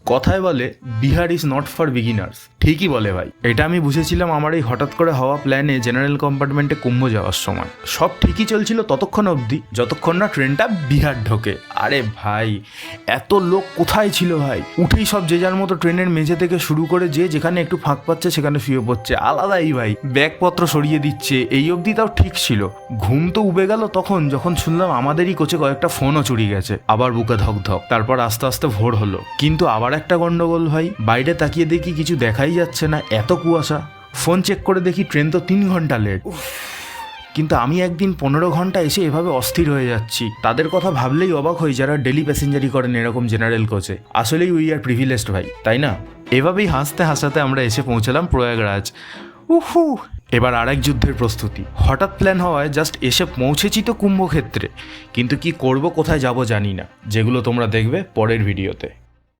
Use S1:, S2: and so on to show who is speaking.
S1: কথায় বলে Bihar is not for beginners, ঠিকই বলে ভাই। এটা আমি বুঝেছিলাম আমার এই হঠাৎ করে হওয়া প্ল্যানে জেনারেল কম্পার্টমেন্টে কুম্ভ যাওয়ার সময়। সব ঠিকই চলছিল ততক্ষণ অবধি যতক্ষণ না ট্রেনটা বিহার ঢোকে। আরে ভাই, এত লোক কোথায় ছিল ভাই! উঠেই সব যে যার মতো ট্রেনের মেঝে থেকে শুরু করে যে যেখানে একটু ফাঁক পাচ্ছে সেখানে শুয়ে পড়ছে, আলাদাই ভাই। ব্যাগপত্র সরিয়ে দিচ্ছে, এই অবধি তাও ঠিক ছিল। ঘুম তো উবে গেল তখন যখন শুনলাম আমাদেরই কোচে কয়েকটা ফোনও চুরি গেছে। আবার বুকে ধকধক। তারপর আস্তে আস্তে ভোর হলো, কিন্তু আবার একটা গন্ডগোল ভাই। বাইরে তাকিয়ে দেখি কিছু দেখাই যাচ্ছে না, এত কুয়াশা। ফোন চেক করে দেখি ট্রেন তো 3 ঘন্টা লেট। কিন্তু আমি একদিন 15 ঘন্টা এসে এভাবে অস্থির হয়ে যাচ্ছি। তাদের কথা ভাবলেই অবাক হই যারা ডেলি প্যাসেঞ্জারি করেন এরকম জেনারেল কোচে। আসলেই উই আর প্রিভিলেজড ভাই, তাই না? এভাবেই হাসতে হাসাতে আমরা এসে পৌঁছলাম প্রয়াগরাজ। উহু, এবার আরেক যুদ্ধের প্রস্তুতি। হঠাৎ প্ল্যান হওয়ায় জাস্ট এসে পৌঁছেছি তো কুম্ভক্ষেত্রে, কিন্তু কি করব কোথায় যাব জানি না, যেগুলো তোমরা দেখবে পরের ভিডিওতে।